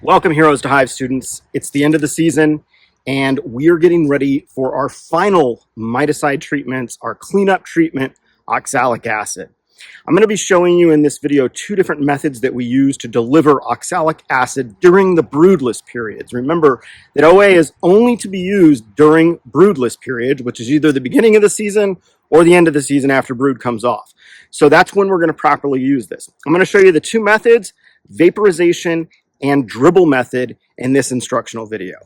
Welcome, Heroes to Hive students. It's the end of the season, and we're getting ready for our final miticide treatments, our cleanup treatment, oxalic acid. I'm going to be showing you in this video two different methods that we use to deliver oxalic acid during the broodless periods. Remember that OA is only to be used during broodless periods, which is either the beginning of the season or the end of the season after brood comes off. So that's when we're going to properly use this. I'm going to show you the two methods, vaporization and dribble method, in this instructional video.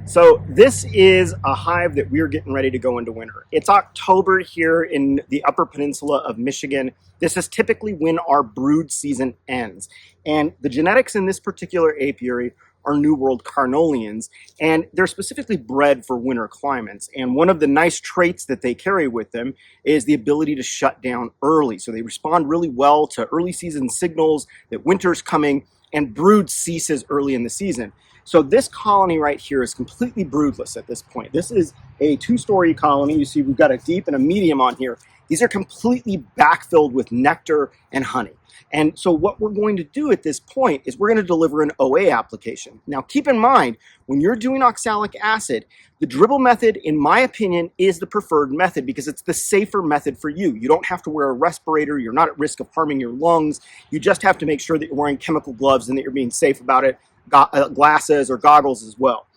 So this is a hive that we're getting ready to go into winter. It's October here in the Upper Peninsula of Michigan. This is typically when our brood season ends. And the genetics in this particular apiary are New World Carnolians, and they're specifically bred for winter climates. And one of the nice traits that they carry with them is the ability to shut down early. So they respond really well to early season signals that winter's coming, and brood ceases early in the season. So this colony right here is completely broodless at this point. This is a two-story colony. You see we've got a deep and a medium on here. These are completely backfilled with nectar and honey. And so what we're going to do at this point is we're going to deliver an OA application. Now keep in mind, when you're doing oxalic acid, the dribble method, in my opinion, is the preferred method because it's the safer method for you. You don't have to wear a respirator. You're not at risk of harming your lungs. You just have to make sure that you're wearing chemical gloves and that you're being safe about it, glasses or goggles as well.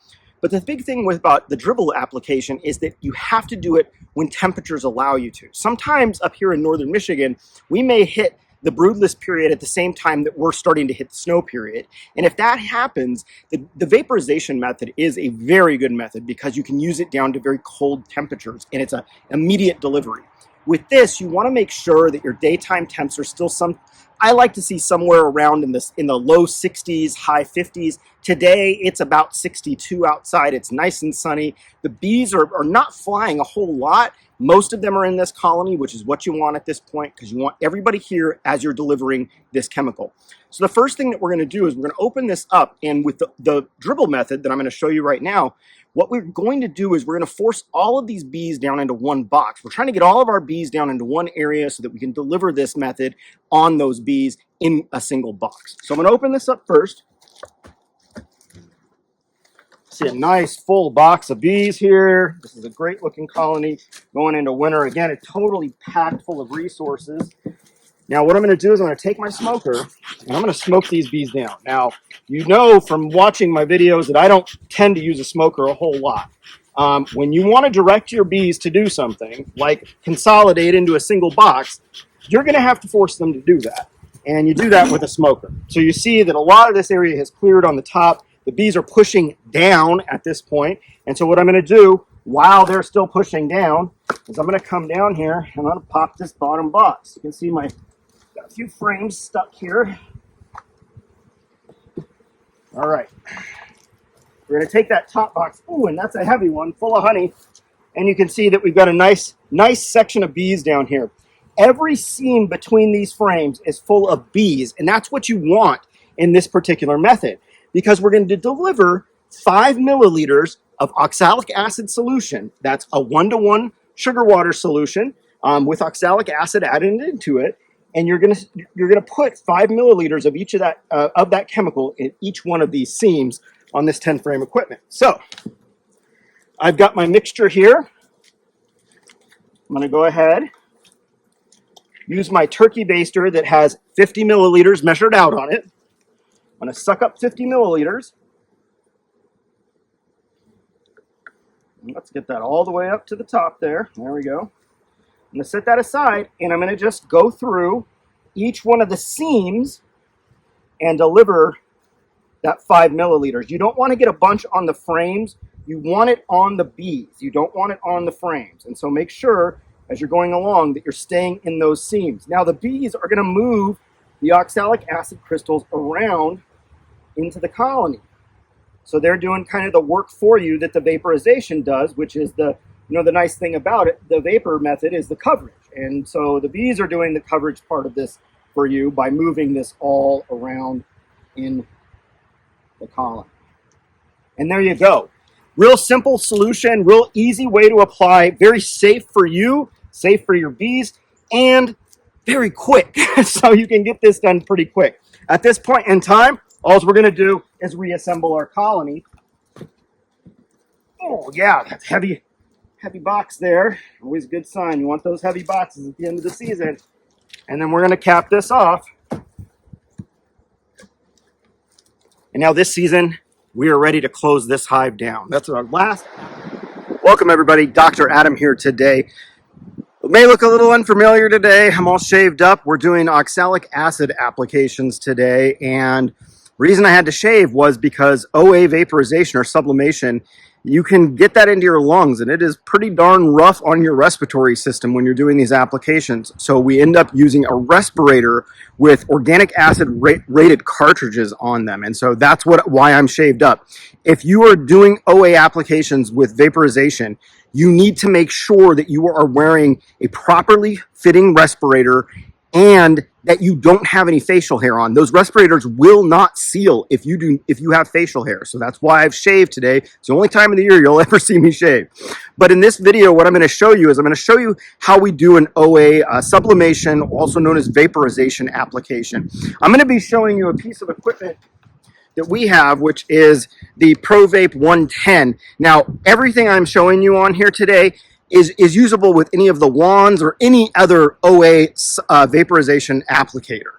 But the big thing about the dribble application is that you have to do it when temperatures allow you to. Sometimes up here in northern Michigan, we may hit the broodless period at the same time that we're starting to hit the snow period. And if that happens, the vaporization method is a very good method because you can use it down to very cold temperatures and it's an immediate delivery. With this, you want to make sure that your daytime temps are still I like to see somewhere around in the low 60s, high 50s. Today, it's about 62 outside. It's nice and sunny. The bees are not flying a whole lot. Most of them are in this colony, which is what you want at this point because you want everybody here as you're delivering this chemical. So the first thing that we're going to do is we're going to open this up, and with the dribble method that I'm going to show you right now, what we're going to do is we're going to force all of these bees down into one box. We're trying to get all of our bees down into one area so that we can deliver this method on those bees in a single box. So I'm going to open this up first. See a nice full box of bees here. This is a great looking colony going into winter. Again, it's totally packed full of resources. Now what I'm going to do is I'm going to take my smoker and I'm going to smoke these bees down. Now, you know from watching my videos that I don't tend to use a smoker a whole lot. When you want to direct your bees to do something, like consolidate into a single box, you're going to have to force them to do that. And you do that with a smoker. So you see that a lot of this area has cleared on the top. The bees are pushing down at this point. And so what I'm going to do while they're still pushing down is I'm going to come down here and I'm going to pop this bottom box. You can see got a few frames stuck here. All right. We're going to take that top box. Ooh, and that's a heavy one full of honey. And you can see that we've got a nice section of bees down here. Every seam between these frames is full of bees, and that's what you want in this particular method because we're going to deliver 5 milliliters of oxalic acid solution. That's a 1-to-1 sugar water solution with oxalic acid added into it, and you're gonna put 5 milliliters of each of that chemical in each one of these seams on this 10 frame equipment. So I've got my mixture here. I'm going to go ahead, use my turkey baster that has 50 milliliters measured out on it. I'm going to suck up 50 milliliters. Let's get that all the way up to the top there. There we go. I'm going to set that aside, and I'm going to just go through each one of the seams and deliver that 5 milliliters. You don't want to get a bunch on the frames. You want it on the bees. You don't want it on the frames. And so make sure as you're going along that you're staying in those seams. Now the bees are going to move the oxalic acid crystals around into the colony. So they're doing kind of the work for you that the vaporization does, which is the nice thing about it. The vapor method is the coverage. And so the bees are doing the coverage part of this for you by moving this all around in the colony. And there you go. Real simple solution, real easy way to apply, very safe for you, safe for your bees, and very quick. So you can get this done pretty quick. At this point in time, all we're going to do is reassemble our colony. Oh yeah, that's heavy box there. Always a good sign. You want those heavy boxes at the end of the season. And then we're going to cap this off. And now this season, we are ready to close this hive down. That's our last. Welcome everybody, Dr. Adam here today. It may look a little unfamiliar today. I'm all shaved up. We're doing oxalic acid applications today. And the reason I had to shave was because OA vaporization or sublimation, you can get that into your lungs and it is pretty darn rough on your respiratory system when you're doing these applications. So we end up using a respirator with organic acid rated cartridges on them. And so that's why I'm shaved up. If you are doing OA applications with vaporization, you need to make sure that you are wearing a properly fitting respirator and that you don't have any facial hair on. Those respirators will not seal if you have facial hair. So that's why I've shaved today. It's the only time of the year you'll ever see me shave. But in this video, what I'm going to show you is I'm going to show you how we do an OA sublimation, also known as vaporization application. I'm going to be showing you a piece of equipment that we have, which is the ProVape 110. Now, everything I'm showing you on here today is usable with any of the wands or any other OA vaporization applicator.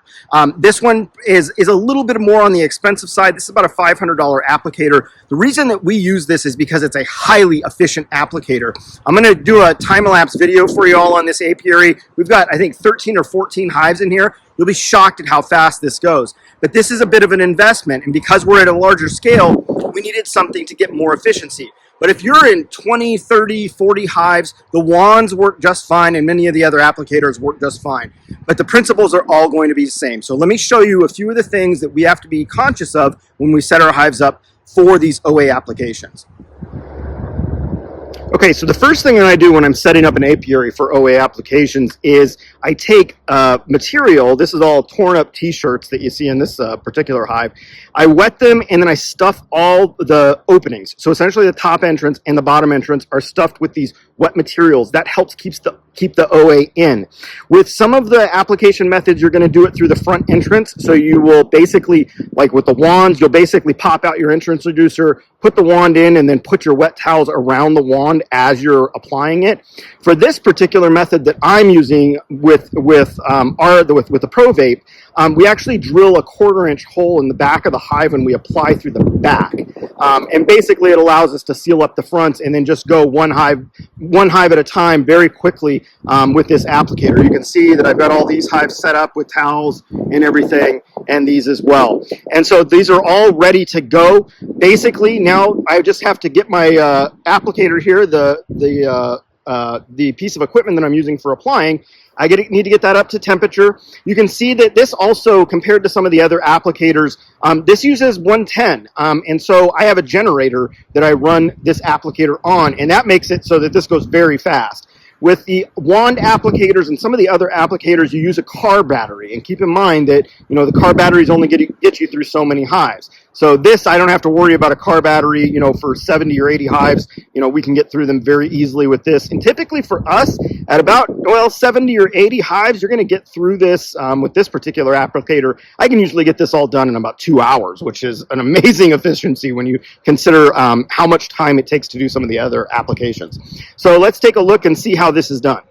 This one is a little bit more on the expensive side. This is about a $500 applicator. The reason that we use this is because it's a highly efficient applicator. I'm going to do a time-lapse video for you all on this apiary. We've got, I think, 13 or 14 hives in here. You'll be shocked at how fast this goes. But this is a bit of an investment, and because we're at a larger scale, we needed something to get more efficiency. But if you're in 20, 30, 40 hives, the wands work just fine and many of the other applicators work just fine. But the principles are all going to be the same. So let me show you a few of the things that we have to be conscious of when we set our hives up for these OA applications. Okay, so the first thing that I do when I'm setting up an apiary for OA applications is I take material. This is all torn up t-shirts that you see in this particular hive. I wet them and then I stuff all the openings. So essentially the top entrance and the bottom entrance are stuffed with these wet materials. That helps keep the OA in. With some of the application methods, you're going to do it through the front entrance. So you will basically, like with the wands, you'll basically pop out your entrance reducer, put the wand in, and then put your wet towels around the wand as you're applying it. For this particular method that I'm using with the ProVape, we actually drill a 1/4-inch hole in the back of the hive and we apply through the back. And basically it allows us to seal up the fronts and then just go one hive at a time very quickly with this applicator. You can see that I've got all these hives set up with towels and everything, and these as well. And so these are all ready to go. Basically now I just have to get my applicator here, the piece of equipment that I'm using for applying. I need to get that up to temperature. You can see that this also, compared to some of the other applicators, this uses 110. And so I have a generator that I run this applicator on, and that makes it so that this goes very fast. With the wand applicators and some of the other applicators, you use a car battery. And keep in mind that, the car batteries only get you through so many hives. So this, I don't have to worry about a car battery, for 70 or 80 hives. We can get through them very easily with this. And typically for us, at about, 70 or 80 hives, you're going to get through this with this particular applicator. I can usually get this all done in about 2 hours, which is an amazing efficiency when you consider how much time it takes to do some of the other applications. So let's take a look and see how this is done.